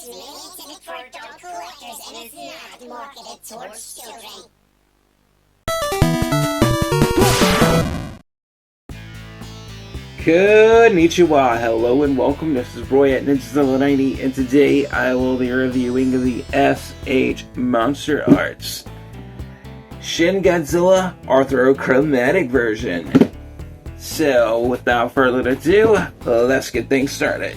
is intended for adult collectors and is not marketed towards children. Konnichiwa, hello and welcome. This is Roy at Ninjazilla90, and today I will be reviewing the S.H.MonsterArts Shin Godzilla Orthochromatic version. So, without further ado, let's get things started.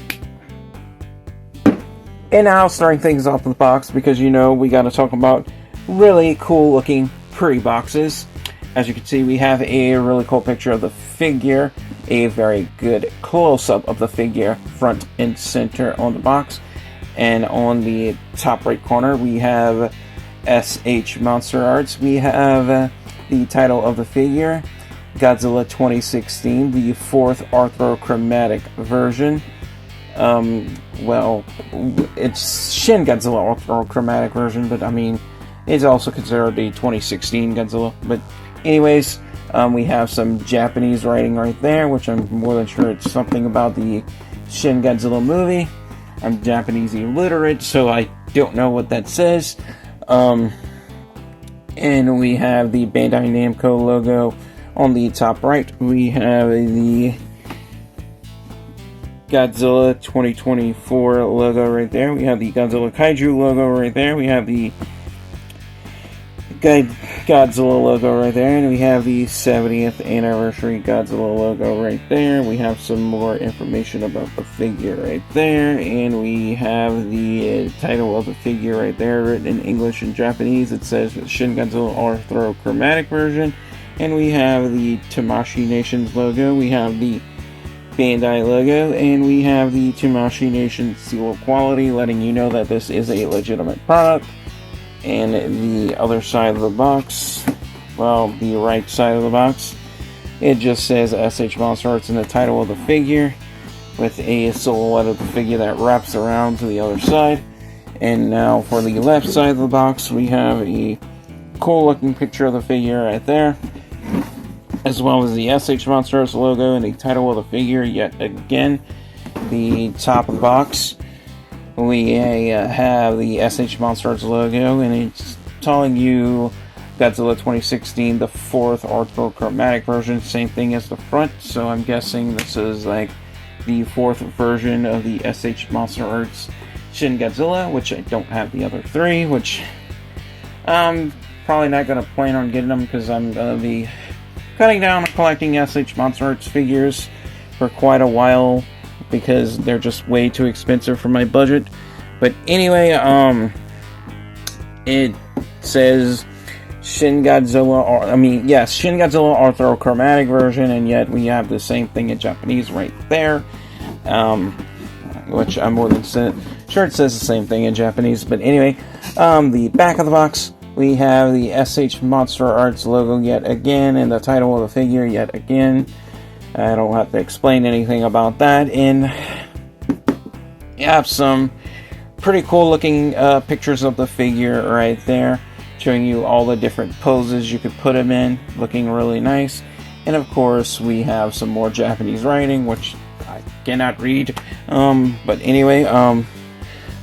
And now, starting things off in the box, because you know we gotta talk about really cool looking pretty boxes. As you can see, we have a really cool picture of the figure, a very good close-up of the figure front and center on the box, and on the top right corner we have S.H.MonsterArts. We have the title of the figure, Godzilla 2016, the 4th orthochromatic version. Well, it's Shin Godzilla Orthochromatic version, but I mean, it's also considered the 2016 Godzilla. But anyways, we have some Japanese writing right there, which I'm more than sure it's something about the Shin Godzilla movie. I'm Japanese illiterate, so I don't know what that says. And we have the Bandai Namco logo on the top right. We have the Godzilla 2024 logo right there. We have the Godzilla Kaiju logo right there. We have the Godzilla logo right there, and we have the 70th anniversary Godzilla logo right there. We have some more information about the figure right there, and we have the title of the figure right there written in English and Japanese. It says Shin Godzilla Orthochromatic version, and we have the Tamashii Nations logo. We have the Bandai logo, and we have the Tamashii Nation seal of quality, letting you know that this is a legitimate product. And the other side of the box, well, the right side of the box, it just says S.H.MonsterArts in the title of the figure, with a silhouette of the figure that wraps around to the other side. And now for the left side of the box, we have a cool looking picture of the figure right there, as well as the S.H.MonsterArts logo and the title of the figure yet again. The top of the box, we have the S.H.MonsterArts logo, and it's telling you Godzilla 2016, the 4th orthochromatic version, same thing as the front, so I'm guessing this is like the 4th version of the S.H.MonsterArts Shin Godzilla, which I don't have the other 3, which I'm probably not going to plan on getting them, because I'm going to be cutting down on collecting S.H.MonsterArts figures for quite a while, because they're just way too expensive for my budget. But anyway, it says Shin Godzilla, Shin Godzilla Orthochromatic version, and yet we have the same thing in Japanese right there, which I'm more than sure it says the same thing in Japanese. But anyway, the back of the box, we have the S.H.MonsterArts logo yet again, and the title of the figure yet again. I don't have to explain anything about that. And you have some pretty cool looking pictures of the figure right there, showing you all the different poses you could put him in, looking really nice. And of course, we have some more Japanese writing, which I cannot read. But anyway,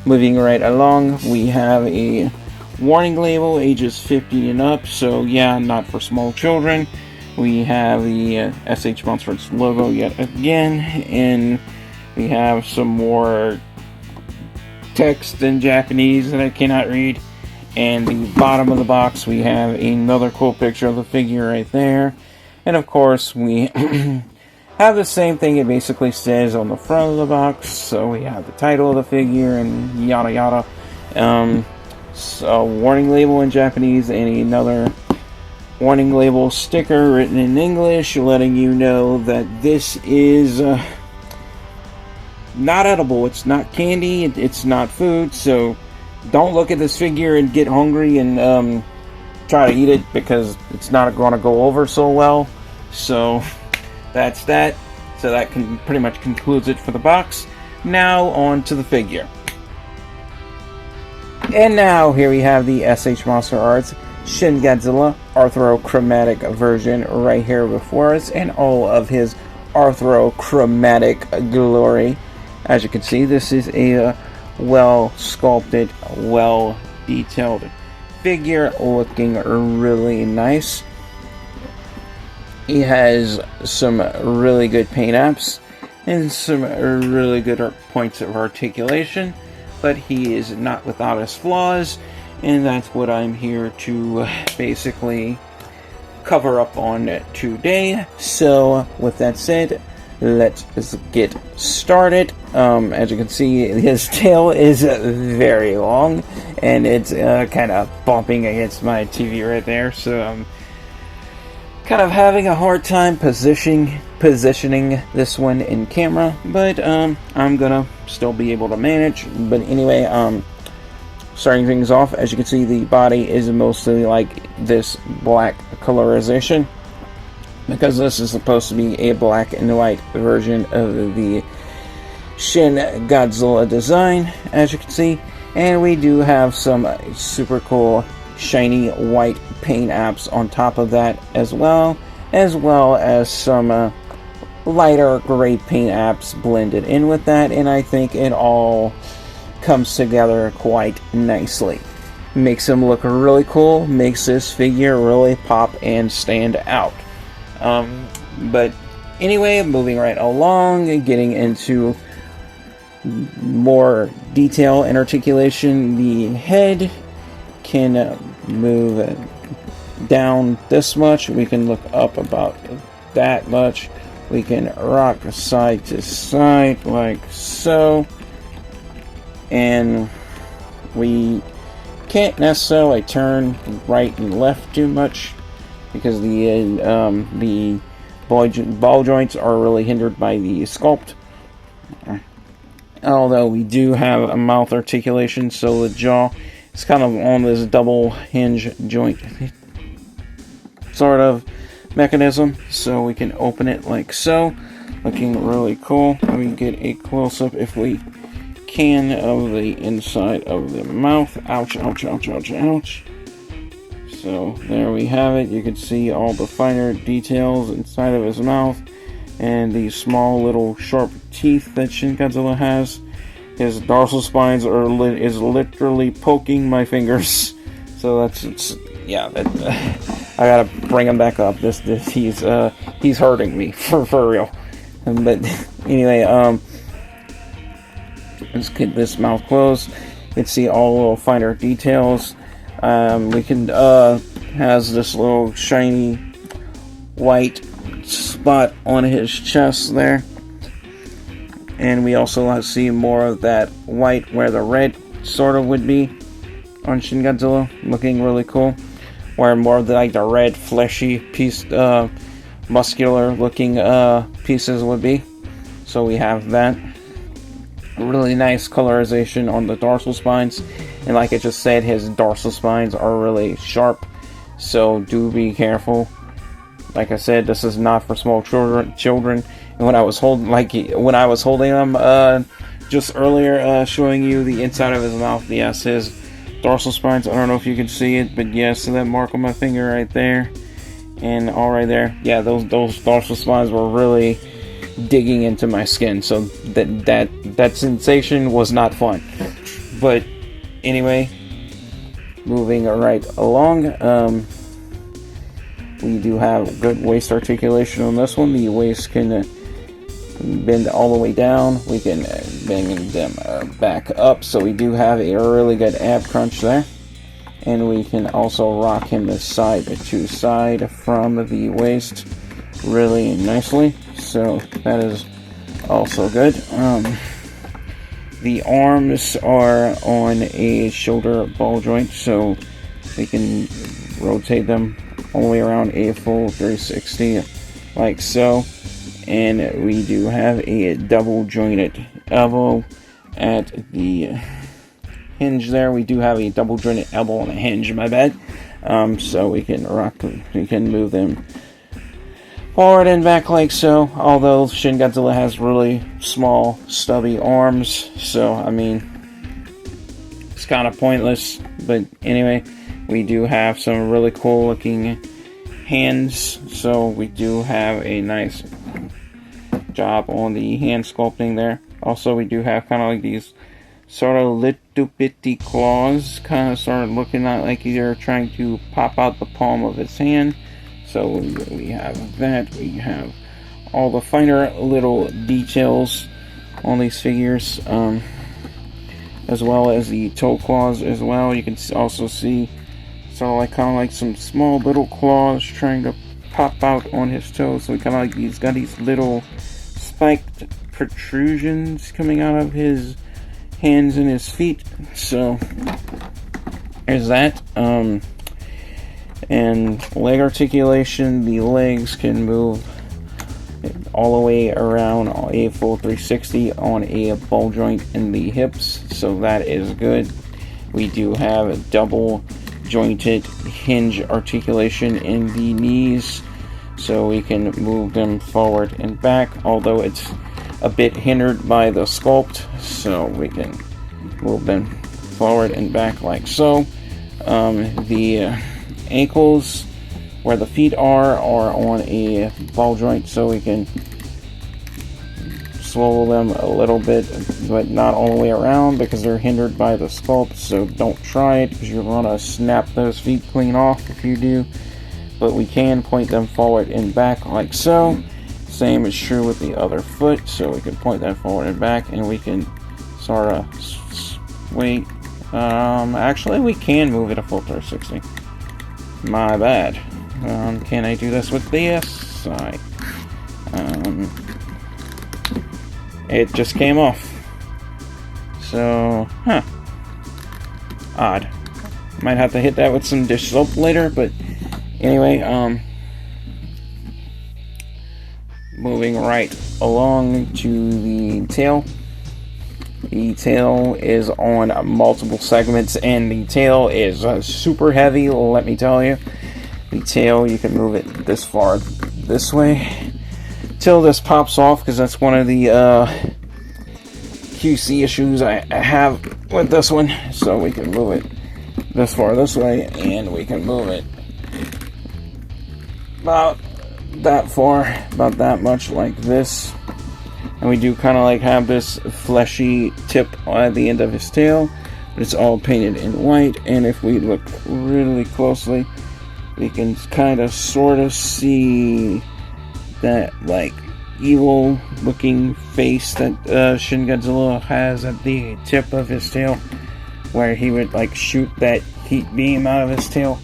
moving right along, we have a warning label, ages 50 and up, so yeah, not for small children. We have the S.H.MonsterArts logo yet again, and we have some more text in Japanese that I cannot read. And the bottom of the box, we have another cool picture of the figure right there. And of course, we have the same thing it basically says on the front of the box. So we have the title of the figure and yada yada. So warning label in Japanese, and another warning label sticker written in English, letting you know that this is not edible. It's not candy. It's not food. So don't look at this figure and get hungry and try to eat it, because it's not going to go over so well. So that's that. So that pretty much concludes it for the box. Now on to the figure. And now here we have the S.H.MonsterArts Shin Godzilla Orthochromatic version right here before us, and all of his orthochromatic glory. As you can see, this is a well sculpted, well detailed figure, looking really nice. He has some really good paint apps and some really good points of articulation, but he is not without his flaws, and that's what I'm here to basically cover up on today. So with that said, let's get started. As you can see, his tail is very long, and it's kind of bumping against my TV right there, so I'm kind of having a hard time positioning this one in camera, but I'm gonna still be able to manage. But anyway, starting things off, as you can see, the body is mostly like this black colorization, because this is supposed to be a black and white version of the Shin Godzilla design, as you can see. And we do have some super cool shiny white paint apps on top of that, as well as some lighter gray paint apps blended in with that, and I think it all comes together quite nicely. Makes him look really cool, makes this figure really pop and stand out. But anyway, moving right along and getting into more detail and articulation, the head can move down this much, we can look up about that much, we can rock side to side like so, and we can't necessarily turn right and left too much because the ball joints are really hindered by the sculpt. Although we do have a mouth articulation, so the jaw is kind of on this double hinge joint sort of mechanism, so we can open it like so, looking really cool. Let me get a close-up if we can of the inside of the mouth. Ouch, ouch, ouch, ouch, ouch. So there we have it. You can see all the finer details inside of his mouth and the small little sharp teeth that Shin Godzilla has. His dorsal spines is literally poking my fingers. So yeah, I gotta bring him back up. He's hurting me for real. But anyway, let's get this mouth closed. You can see all the little finer details. We can has this little shiny white spot on his chest there, and we also see more of that white where the red sort of would be on Shin Godzilla, looking really cool, where more of the red fleshy piece, muscular looking pieces would be. So we have that really nice colorization on the dorsal spines, and like I just said, his dorsal spines are really sharp, so do be careful. Like I said, this is not for small children. And when I was holding him just earlier, showing you the inside of his mouth, yes, his dorsal spines, I don't know if you can see it, but yes, so that mark on my finger right there, and all right there, yeah, those dorsal spines were really digging into my skin, so that sensation was not fun. But anyway, moving right along, we do have good waist articulation on this one. The waist can bend all the way down. We can bend them back up, so we do have a really good ab crunch there. And we can also rock him side to side from the waist really nicely, so that is also good. The arms are on a shoulder ball joint, so we can rotate them all the way around a full 360 like so. And we do have a double jointed elbow at the hinge there. We do have a double jointed elbow on the hinge, my bad. So we can move them forward and back like so, although Shin Godzilla has really small stubby arms, so I mean it's kind of pointless. But anyway, we do have some really cool looking hands, so we do have a nice job on the hand sculpting there. Also, we do have kind of like these sort of little bitty claws, kind of sort of looking like they're trying to pop out the palm of his hand. So we have that. We have all the finer little details on these figures, as well as the toe claws as well. You can also see sort of like kind of like some small little claws trying to pop out on his toes. So we kind of like he's got these little spiked protrusions coming out of his hands and his feet. So there's that. And leg articulation, the legs can move all the way around a full 360 on a ball joint in the hips, so that is good. We do have a double jointed hinge articulation in the knees, so we can move them forward and back, although it's a bit hindered by the sculpt, so we can move them forward and back like so. The ankles where the feet are on a ball joint, so we can swivel them a little bit, but not all the way around because they're hindered by the sculpt. So don't try it because you're gonna snap those feet clean off if you do. But we can point them forward and back like so. Same is true with the other foot, so we can point that forward and back, and we can sort of wait. Actually, we can move it a full 360. My bad. Can I do this with this side? It just came off. So, odd. Might have to hit that with some dish soap later, but anyway, moving right along to the tail. The tail is on multiple segments, and the tail is super heavy, let me tell you. The tail, you can move it this far this way till this pops off, because that's one of the QC issues I have with this one. So we can move it this far this way, and we can move it about that far, about that much like this. And we do kind of like have this fleshy tip at the end of his tail, but it's all painted in white. And if we look really closely, we can kind of sort of see that like evil looking face that Shin Godzilla has at the tip of his tail, where he would like shoot that heat beam out of his tail,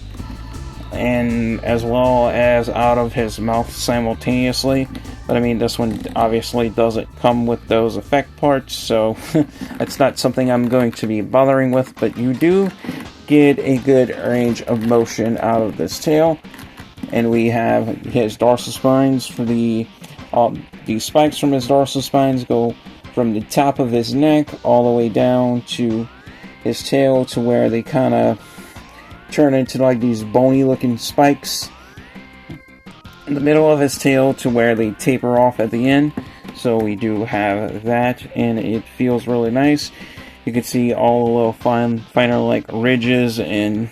and as well as out of his mouth simultaneously. But I mean, this one obviously doesn't come with those effect parts, so it's not something I'm going to be bothering with, but you do get a good range of motion out of this tail. And we have his dorsal spines. For the spikes from his dorsal spines go from the top of his neck all the way down to his tail, to where they kind of turn into like these bony looking spikes in the middle of his tail, to where they taper off at the end. So we do have that, and it feels really nice. You can see all the little finer like ridges and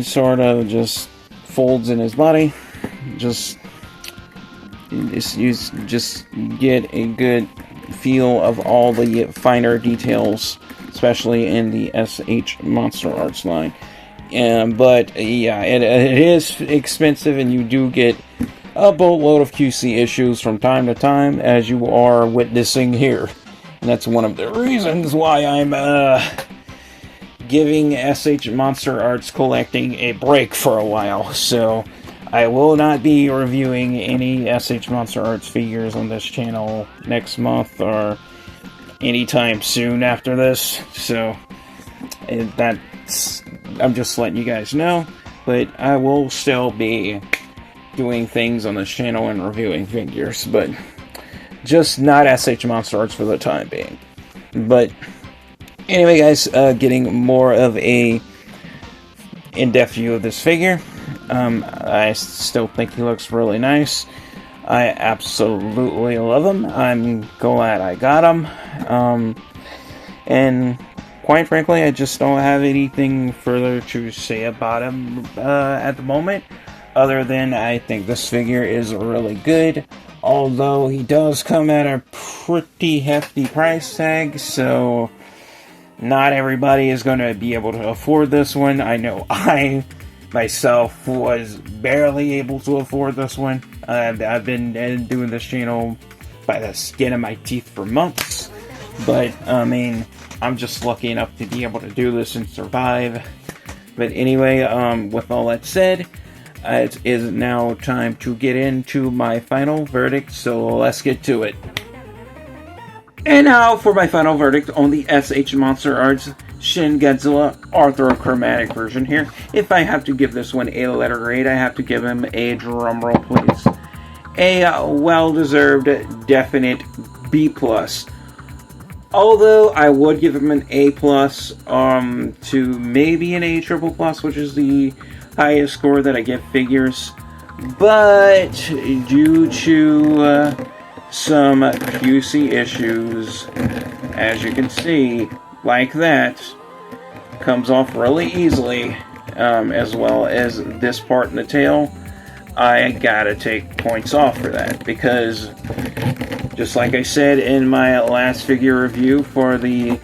sort of just folds in his body. You just get a good feel of all the finer details, especially in the S.H.MonsterArts line. But yeah, it is expensive, and you do get a boatload of QC issues from time to time, as you are witnessing here. And that's one of the reasons why I'm giving S.H.MonsterArts collecting a break for a while. So I will not be reviewing any S.H.MonsterArts figures on this channel next month or anytime soon after this. So I'm just letting you guys know. But I will still be doing things on this channel and reviewing figures, but just not S.H.MonsterArts for the time being. But anyway, guys, getting more of a in-depth view of this figure. I still think he looks really nice. I absolutely love him. I'm glad I got him. And quite frankly, I just don't have anything further to say about him at the moment, other than I think this figure is really good. although he does come at a pretty hefty price tag, so not everybody is going to be able to afford this one. I know I myself was barely able to afford this one. I've been doing this channel by the skin of my teeth for months, but I mean, I'm just lucky enough to be able to do this and survive. But anyway, with all that said, it is now time to get into my final verdict, so let's get to it. And now for my final verdict on the S.H.MonsterArts Shin Godzilla Orthochromatic version here. If I have to give this one a letter grade, I have to give him a drumroll, please. A well-deserved, definite B+. Although I would give him an A+, to maybe an A++, which is the highest score that I give figures. But due to some QC issues, as you can see, like that, comes off really easily, as well as this part in the tail, I gotta take points off for that, because just like I said in my last figure review for the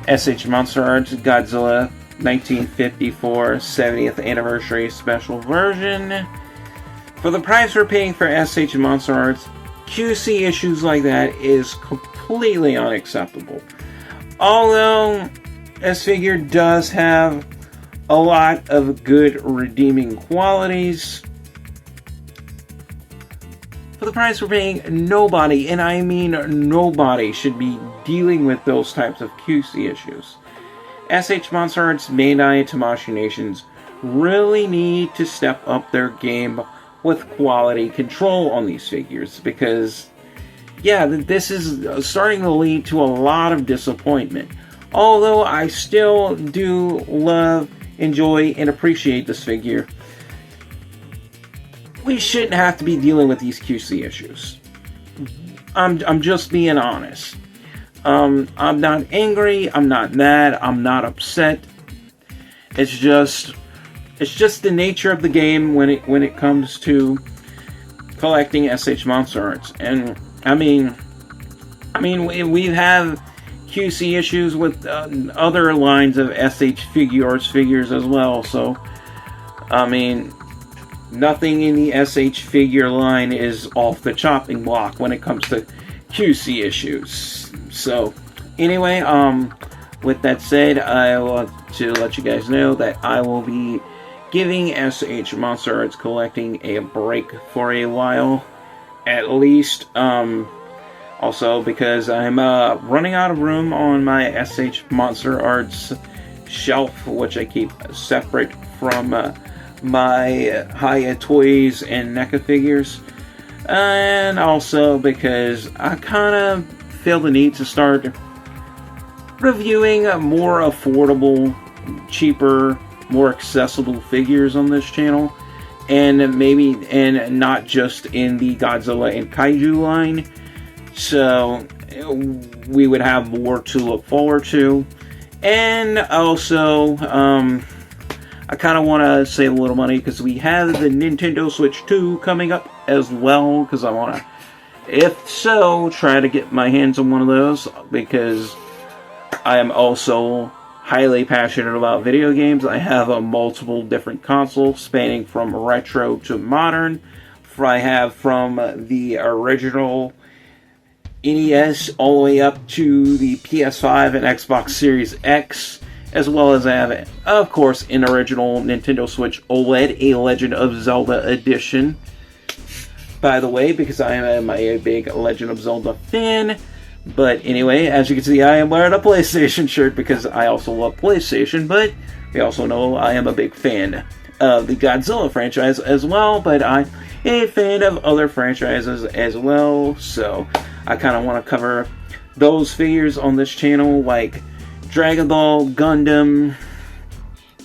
S.H.MonsterArts Godzilla 1954 70th Anniversary Special Version, for the price we're paying for S.H.MonsterArts, QC issues like that is completely unacceptable. Although this figure does have a lot of good redeeming qualities, for the price we're paying, nobody, and I mean nobody, should be dealing with those types of QC issues. S.H.MonsterArts Bandai Tamashii Nations really need to step up their game with quality control on these figures, because yeah, this is starting to lead to a lot of disappointment. Although I still do love, enjoy, and appreciate this figure, we shouldn't have to be dealing with these QC issues. I'm just being honest. I'm not angry, I'm not mad, I'm not upset. It's just the nature of the game when it comes to collecting S.H.MonsterArts. And I mean we have QC issues with other lines of SH Figuarts figures as well. So I mean, nothing in the SH figure line is off the chopping block when it comes to QC issues. So anyway, with that said, I want to let you guys know that I will be giving S.H.MonsterArts collecting a break for a while, at least. Also because I'm running out of room on my S.H.MonsterArts shelf, which I keep separate from my Hiya Toys and NECA figures, and also because I kind of feel the need to start reviewing more affordable, cheaper, more accessible figures on this channel, and not just in the Godzilla and Kaiju line, so we would have more to look forward to. And also, I kind of want to save a little money because we have the Nintendo Switch 2 coming up as well, because I want to, if so, try to get my hands on one of those, because I am also highly passionate about video games. I have multiple different consoles spanning from retro to modern. I have from the original NES all the way up to the PS5 and Xbox Series X, as well as I have, of course, an original Nintendo Switch OLED, a Legend of Zelda edition. By the way, because I am a big Legend of Zelda fan. But anyway, as you can see, I am wearing a PlayStation shirt because I also love PlayStation, but we also know I am a big fan of the Godzilla franchise as well, but I'm a fan of other franchises as well, so I kind of want to cover those figures on this channel, like Dragon Ball, Gundam,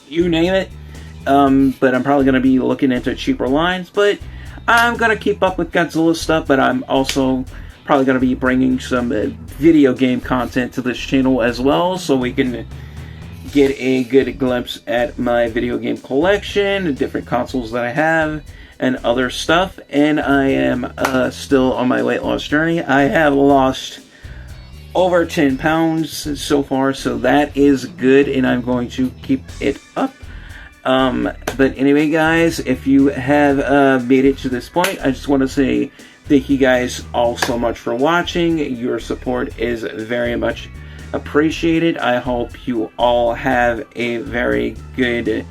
you name it. But I'm probably going to be looking into cheaper lines, but I'm going to keep up with Godzilla stuff, but I'm also probably going to be bringing some video game content to this channel as well, so we can get a good glimpse at my video game collection, the different consoles that I have, and other stuff. And I am still on my weight loss journey. I have lost over 10 pounds so far, so that is good, and I'm going to keep it up. But anyway, guys, if you have made it to this point, I just want to say thank you guys all so much for watching. Your support is very much appreciated. I hope you all have a very good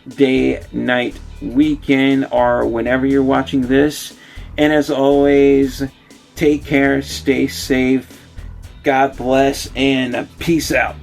day, night, weekend, or whenever you're watching this. And as always, take care, stay safe, God bless, and peace out.